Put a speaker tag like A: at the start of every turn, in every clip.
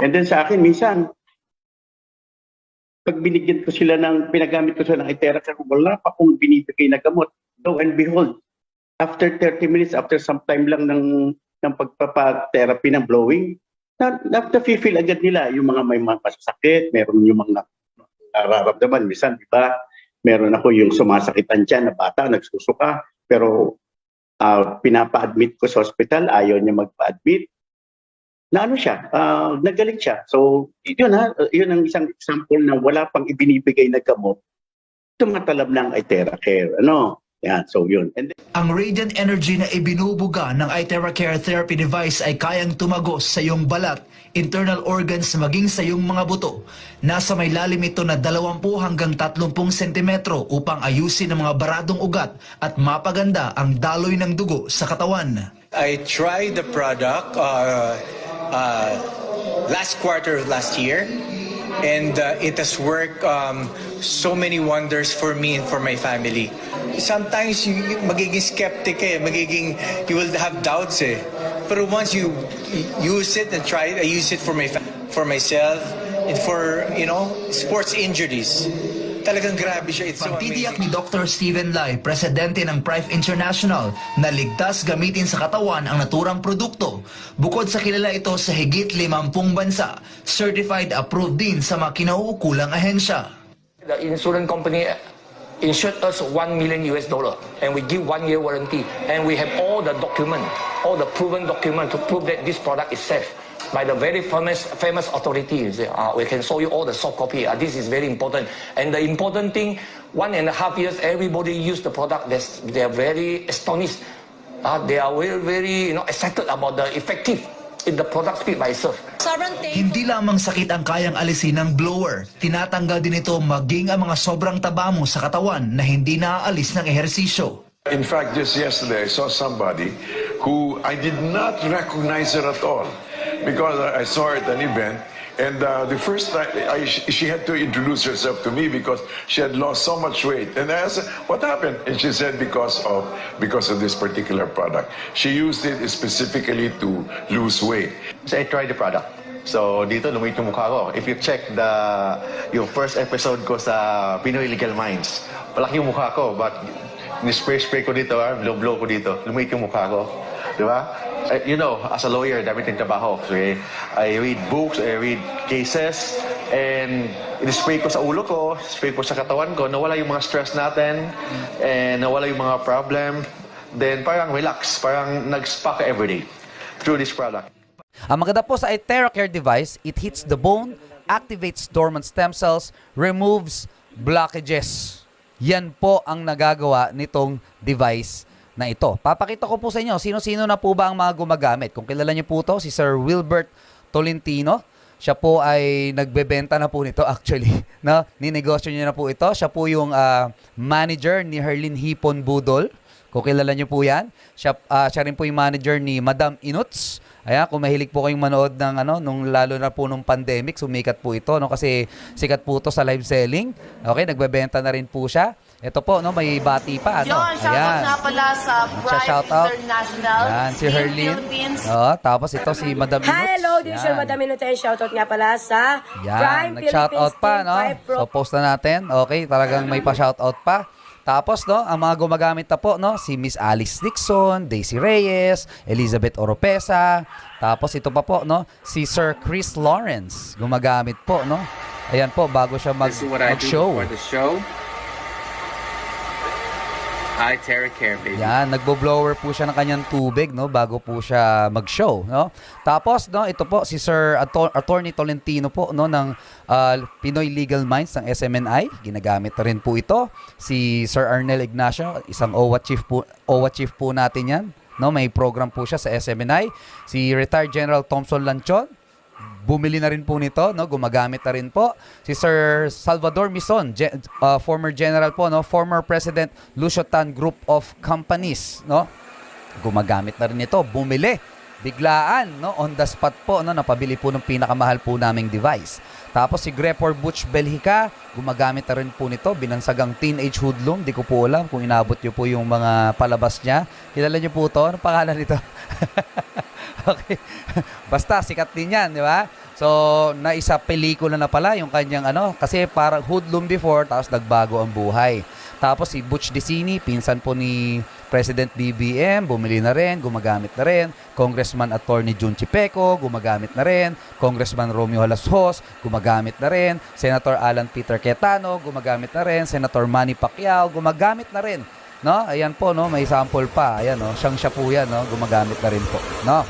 A: And then sa akin, minsan, pag binigyan ko sila pinagamit ko sila ng Iteracer, wala pa akong binibigay na gamot. Lo and behold, after 30 minutes, after some time lang ng pagpapa-therapy ng blowing, na-feel agad nila yung mga may mga masasakit, meron yung mga nararamdaman. Minsan, di ba, meron ako yung sumasakitan dyan na bata, nagsusuka, pero pinapa-admit ko sa hospital, ayaw niya magpa-admit. Na ano siya, nagaling siya. So, yun ang isang example na wala pang ibinibigay na gamot, tumatalab ng Itera-Care. Ano? Yan, so yun. And then,
B: Ang radiant energy na ibinubuga ng Itera-Care therapy device ay kayang tumagos sa iyong balat, internal organs maging sa iyong mga buto. Nasa may lalim ito na 20 hanggang 30 sentimetro upang ayusin ang mga baradong ugat at mapaganda ang daloy ng dugo sa katawan.
C: I tried the product last quarter of last year, and it has worked so many wonders for me and for my family. Sometimes magiging skeptic you will have doubts Pero once you use it and try it, I use it for myself and for, sports injuries. Talagang grabe siya. It's so
B: Pagtidiyak
C: amazing.
B: ni Dr. Stephen Lai, presidente ng Prive International, na ligtas gamitin sa katawan ang naturang produkto. Bukod sa kilala ito sa higit 50 bansa, certified approved din sa mga kinauukulang ahensya.
D: The insurance company insured us $1 million and we give 1-year warranty, and we have all the proven document to prove that this product is safe by the very famous authorities. We can show you all the soft copy. This is very important. And the important thing, 1.5 years, everybody use the product. They are very astonished. They are very excited about the effective. The product speak by itself.
B: Hindi lamang sakit ang kayang alisin ng blower, tinatanggal din ito maging ang mga sobrang taba mo sa katawan na hindi naaalis ng ehersisyo.
E: In fact, just yesterday, I saw somebody who I did not recognize her at all because I saw her at an event. And the first time, she had to introduce herself to me because she had lost so much weight. And I asked her, what happened? And she said, because of this particular product. She used it specifically to lose weight.
F: So I tried the product. So dito, lumit yung mukha ko. If you check yung first episode ko sa Pinoy Legal Minds, malaki yung mukha ko, but ni-spray ko dito, blow ko dito, lumit yung mukha ko. Di ba? As a lawyer, dami tayong trabaho. So, I read books, I read cases, and in-spray ko sa ulo ko, spray ko sa katawan ko, nawala yung mga stress natin, and nawala yung mga problem. Then parang relax, parang nag-spa ka everyday through this product.
G: Ang maganda po sa Itera-Care device, it hits the bone, activates dormant stem cells, removes blockages. Yan po ang nagagawa nitong device na ito. Papakita ko po sa inyo, sino-sino na po ba ang mga gumagamit. Kung kilala niyo po to, si Sir Wilbert Tolentino. Siya po ay nagbebenta na po nito actually. No? Ninegosyo niya na po ito. Siya po yung manager ni Herlin Hipon Budol. Kung kilala niyo po yan. Siya rin po yung manager ni Madam Inuts. Ayan, kung mahilig po kayong manood ng lalo na po nung pandemic, sumikat po ito, no? Kasi sikat po ito sa live selling. Okay, nagbebenta na rin po siya. Ito po, may bati pa,
H: John, shoutout nga pala sa Prive International.
G: Yan, si Herlin. Tapos ito si Madam Inuts.
I: Hello, this is Madam Inuts. Shoutout nga pala sa Prime
G: nag-shoutout pa, no? So, post na natin. Okay, talagang may pa-shoutout pa. Tapos, ang mga gumagamit na po, si Miss Alice Dixon, Daisy Reyes, Elizabeth Oropesa. Tapos, ito pa po, si Sir Chris Lawrence. Gumagamit po, Ayan po, bago siya mag-show.
J: Itera-Care, baby.
G: Yan, nagbo-blower po siya ng kanyang tubig, bago po siya mag-show, Tapos, ito po si Sir Attorney Tolentino po, ng Pinoy Legal Minds ng SMNI. Ginagamit na rin po ito. Si Sir Arnel Ignacio, isang OWA chief po natin yan, May program po siya sa SMNI. Si Retired General Thompson Lanchon, bumili na rin po nito, gumagamit na rin po. Si Sir Salvador Mison, former general po, former President Lucio Tan Group of Companies, gumagamit na rin ito, bumili. Biglaan, on the spot po, napabili po ng pinakamahal po naming device. Tapos si Grepor Butch Belhica, gumagamit na rin po nito, binansagang teenage hoodlum. Di ko po alam kung inabot nyo po yung mga palabas niya. Kilala nyo po ito? Anong pangalan nito? Okay. Basta, sikat din yan, di ba? So, naisa pelikula na pala yung kanyang kasi parang hoodlum before, tapos nagbago ang buhay. Tapos si Butch DeCini, pinsan po ni President BBM, bumili na rin, gumagamit na rin. Congressman Attorney Jun Chipeco, gumagamit na rin. Congressman Romeo Halasos, gumagamit na rin. Senator Alan Peter Cayetano, gumagamit na rin. Senator Manny Pacquiao, gumagamit na rin. No? Ayan po, no? May sample pa. Ayan, no? Siya po yan, no? Gumagamit na rin po. No?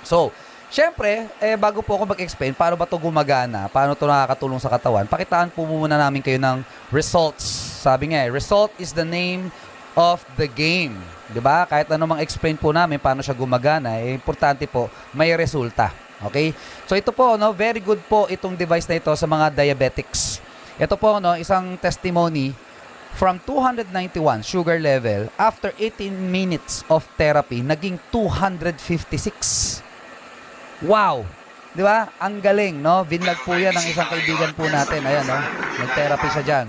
G: So, syempre, bago po ako mag-explain, paano ba ito gumagana? Paano ito nakakatulong sa katawan? Pakitaan po muna namin kayo ng results. Sabi nga, result is the name of the game. 'Di ba? Kahit ano mang explain po namin paano siya gumagana, importante po may resulta. Okay? So ito po, no, very good po itong device na ito sa mga diabetics. Ito po, no, isang testimony from 291 sugar level after 18 minutes of therapy naging 256. Wow! 'Di ba? Ang galing, no? Vinlag po 'yan ng isang kaibigan po natin. Ayan, no. Nag-therapy siya diyan.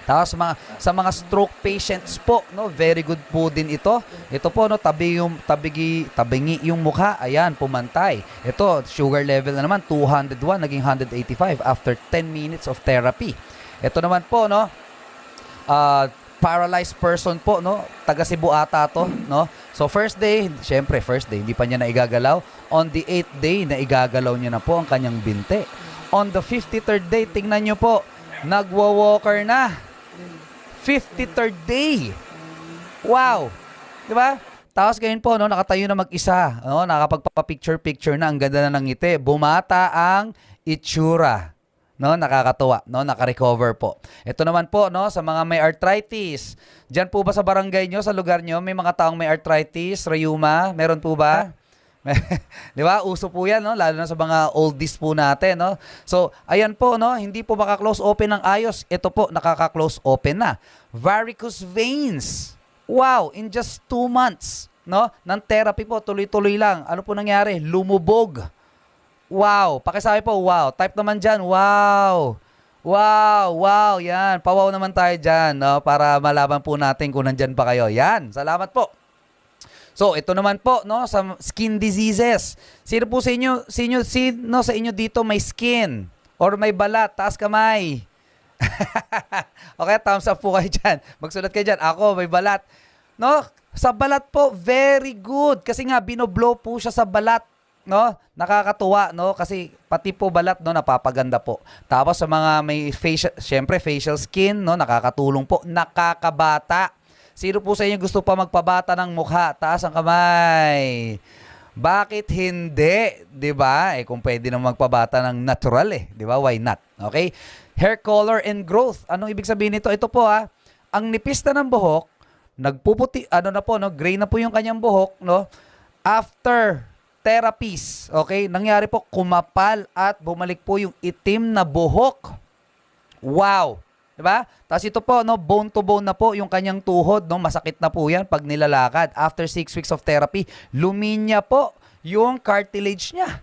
G: Tapos sa mga stroke patients po, no, very good po din ito. Ito po, no, tabingi yung mukha, ayan, pumantay. Ito, sugar level na naman 201 naging 185 after 10 minutes of therapy. Ito naman po, no, paralyzed person po, no, taga Cebu ata to, no. So first day, syempre first day, hindi pa niya naigagalaw. On the 8th day, naigagalaw niya na po ang kanyang binte. On the 53rd day, tingnan niyo po, nagwa-walker na. 53rd day. Wow. 'Di ba? Tapos ganyan po, no, nakatayo na mag-isa, no, nakapagpa-picture na, ang ganda na ng ngiti. Bumata ang itsura. No, nakakatuwa, no, naka-recover po. Ito naman po, no, sa mga may arthritis. Diyan po ba sa barangay nyo, sa lugar nyo, may mga taong may arthritis, rheuma, meron po ba? Di ba? Uso po yan, no? Lalo na sa mga oldies po natin, no? So, ayan po, no? Hindi po maka-close open ng ayos. Ito po, nakaka-close open na. Varicose veins. Wow! In just 2 months, no? Ng therapy po, tuloy-tuloy lang. Ano po nangyari? Lumubog. Wow! Pakisabi po, wow. Type naman dyan, wow! Wow! Wow! Yan. Pawaw naman tayo dyan, no? Para malaman po natin kung nandyan pa kayo. Yan. Salamat po. So, ito naman po, no, sa skin diseases. Sino po sino sa inyo dito may skin or may balat, taas kamay? Okay, thumbs up po kayo dyan. Magsulat kayo dyan. Ako, may balat. No, sa balat po, very good. Kasi nga, binoblow po siya sa balat. No, nakakatuwa, no, kasi pati po balat, no, napapaganda po. Tapos sa mga may facial, syempre facial skin, no, nakakatulong po, nakakabata. Sino po sa inyo gusto pa magpabata ng mukha? Taas ang kamay. Bakit hindi? 'Di ba? Kung pwede nang magpabata ng natural 'di ba? Why not? Okay? Hair color and growth. Anong ibig sabihin nito? Ito po ang nipis na ng buhok, nagpuputi, na po, no? Gray na po yung kanyang buhok, no? After therapies, okay? Nangyari po, kumapal at bumalik po yung itim na buhok. Wow! Diba? Tapos ito po, no, bone to bone na po yung kanyang tuhod, no, masakit na po yan pag nilalakad. After 6 weeks of therapy, luminya po yung cartilage niya.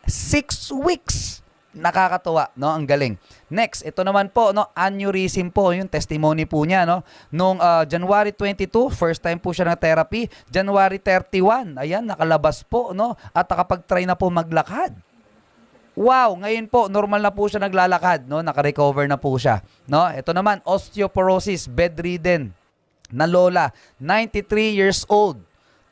G: 6 weeks. Nakakatuwa, no, ang galing. Next, ito naman po, no, aneurysm po, yung testimony po niya, no. Nung January 22, first time po siya ng therapy. January 31, ayan, nakalabas po, no, at nakapag-try na po maglakad. Wow, ngayon po normal na po siya naglalakad, no? Naka-recover na po siya, no? Ito naman, osteoporosis, bedridden na lola, 93 years old.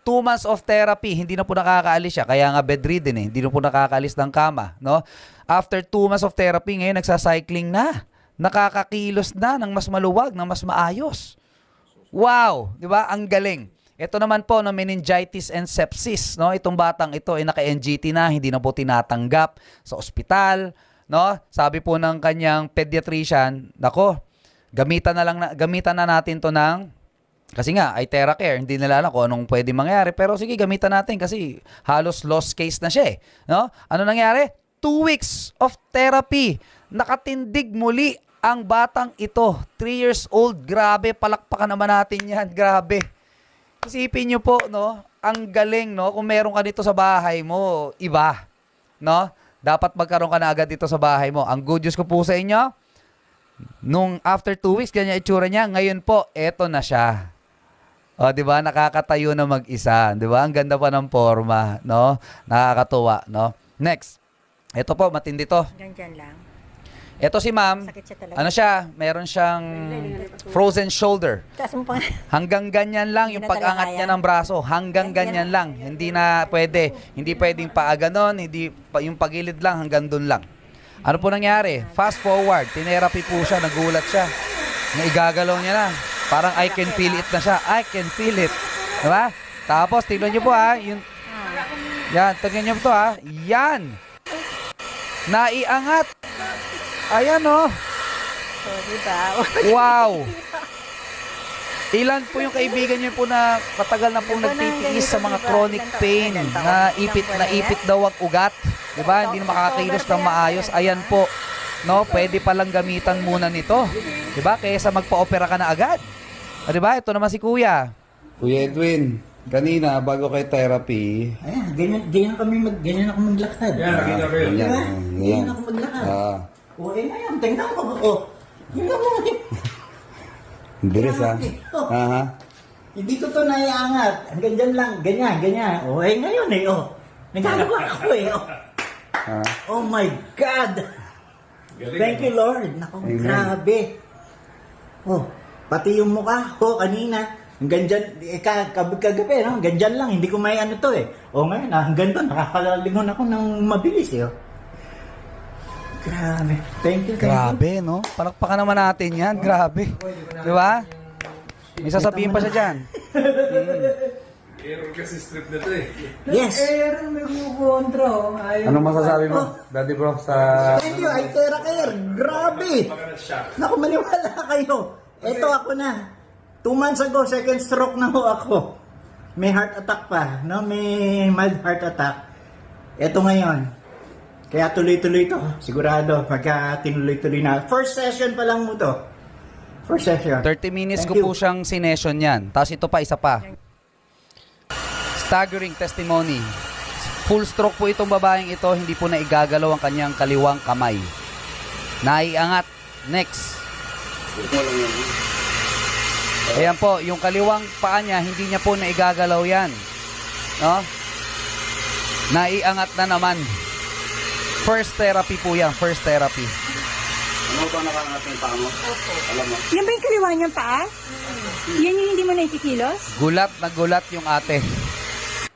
G: 2 months of therapy, hindi na po nakakaalis siya, kaya nga bedridden hindi na po nakakaalis ng kama, no? After 2 months of therapy, ngayon nagsa-cycling na. Nakakakilos na ng mas maluwag, ng mas maayos. Wow, 'di ba? Ang galing. Ito naman po, no, meningitis and sepsis, no? Itong batang ito ay naka-NGT na, hindi na po tinatanggap sa ospital, no? Sabi po ng kanyang pediatrician, nako, gamitan na natin 'to ng kasi nga ay TheraCare, hindi nila alam kung anong pwede mangyari, pero sige, gamitan natin kasi halos lost case na siya, no? Ano nangyari? 2 weeks of therapy. Nakatindig muli ang batang ito. 3 years old. Grabe, palakpakan naman natin 'yan. Grabe. Isipin niyo po, no, ang galing, no, kung meron ka dito sa bahay mo, iba, no? Dapat magkaroon ka na agad dito sa bahay mo. Ang good news ko po sa inyo, nung after 2 weeks, ganyan itsura niya, ngayon po, eto na siya. O, di ba? Nakakatayo na mag-isa. Di ba? Ang ganda pa ng forma, no? Nakakatuwa, no? Next. Ito po, matindi to.
I: Ganyan lang.
G: Ito si ma'am,
I: Sakit siya talaga.
G: ano siya, meron siyang frozen shoulder.
I: Taas mo pa.
G: Hanggang ganyan lang yung
I: Hindi na
G: pag-angat
I: talaga
G: niya
I: kaya.
G: ng braso. Hanggang ganyan lang. Hindi na pwede. Hindi pwedeng paaganon, hindi yung pagilid lang hanggang dun lang. Ano po nangyari? Fast forward, tinerapi po siya, nagulat siya. Naigagalaw niya na. Parang I can feel it na siya. I can feel it. Diba? Tapos, tignan niyo po ha. Yan, tignan niyo po to ha. Yan. Naiangat. Ayan oh.
I: So, diba?
G: Wow! Ilan po yung kaibigan niyo po na matagal na po nagtitiis sa mga chronic pain na ipit daw ang ugat, 'di ba? Hindi na makakakilos ng maayos. Ayan po. No, pwede pa lang gamitan muna nito. 'Di ba? Kaysa magpa-opera ka na agad. 'Di ba? Ito naman si Kuya. Kuya Edwin, kanina bago kay therapy,
J: Ayan, ganyan ako maglakad. Ganyan ako maglakad. O, ngayon, tingnan mo. Tingnan mo.
G: Bilis ha. Aha.
J: Hindi ko to naiangat. Hanggang dyan lang. Ganyan. O, ngayon nagagawa ako Oh my God. Thank you, Lord. Naku, grabe. Oh, pati yung mukha ko kanina. Hanggang dyan, kagabi, no? Hanggang dyan lang. Hindi ko may ano to O, ngayon, hanggang doon, nakakalalingon ako ng mabilis Grabe. Thank you.
G: Grabe, no? Palakpakan naman natin yan. Grabe. Di ba? May sasabihin pa siya dyan.
K: Error kasi strip na to
J: Yes. May kukontra.
G: Anong masasabi mo, Daddy Bro, sa...
J: Thank you, ay Care. Grabe. Naku, maniwala kayo. Ito ako na. 2 months ago, second stroke na ho ako. May heart attack pa. No? May mild heart attack. Ito ngayon. Kaya tuloy-tuloy to. Sigurado. Pagka tinuloy-tuloy na. First session pa lang mo to. First session.
G: 30 minutes
J: Thank
G: ko
J: you.
G: po siyang sinession yan. Tapos ito pa, isa pa. Staggering testimony. Full stroke po itong babaeng ito. Hindi po na igagalaw ang kanyang kaliwang kamay. Naiangat. Next. Ayan po, yung kaliwang paa niya, hindi niya po na igagalaw yan. No? Naiangat na naman. First therapy po yan. First therapy.
A: Ano ba nakaangat yung paa mo? Alam mo?
I: Yan ba yung kaliwa niyang paa? Yan yung hindi mo nakikilos?
G: Gulat na gulat yung ate.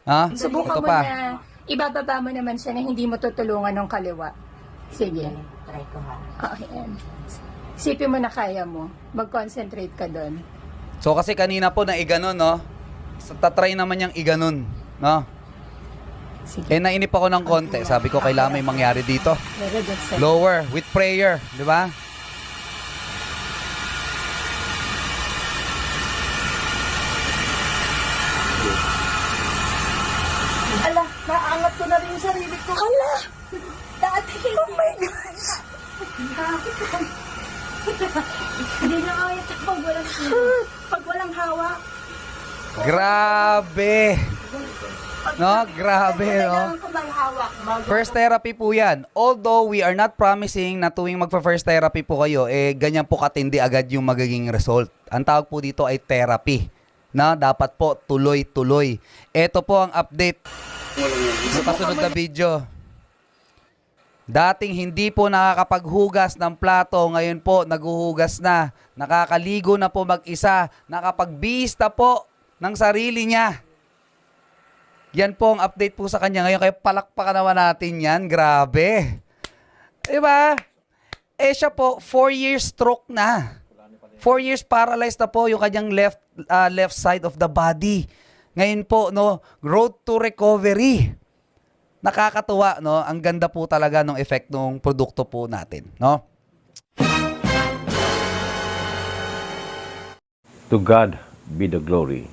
G: Ha?
L: Subukan
G: Ito
L: mo
G: pa.
L: na, ibababa mo naman siya na hindi mo tutulungan ng kaliwa. Sige.
I: Try ko ha.
L: Ayan. Isipin mo na kaya mo. Mag-concentrate ka doon.
G: So kasi kanina po na iganon, no? Tatry naman niyang iganon, no?
L: Sige.
G: Nainip ako ng konti. Sabi ko, kailangan may mangyari dito.
L: Very good, sir.
G: Lower, with prayer, di ba?
I: Ala, naangat ko na rin yung sarili ko. Ala! Dati. Oh my gosh! Hindi na kaya pag walang hawak.
G: Grabe! No? Grabe, no?
I: Kailangan ko may hawak.
G: First therapy po yan. Although we are not promising na tuwing magpa-first therapy po kayo, ganyan po katindi agad yung magiging result. Ang tawag po dito ay therapy. Na dapat po tuloy-tuloy. Ito po ang update sa kasunod na video. Dating hindi po nakakapaghugas ng plato, ngayon po naghuhugas na. Nakakaligo na po mag-isa. Nakapagbihis po ng sarili niya. Yan po ang update po sa kanya ngayon. Kaya palakpakan naman natin yan. Grabe. Diba? Siya po, 4 years stroke na. 4 years paralyzed na po yung kanyang left side of the body. Ngayon po, no, road to recovery. Nakakatuwa, no? Ang ganda po talaga ng effect ng produkto po natin, no?
M: To God be the glory.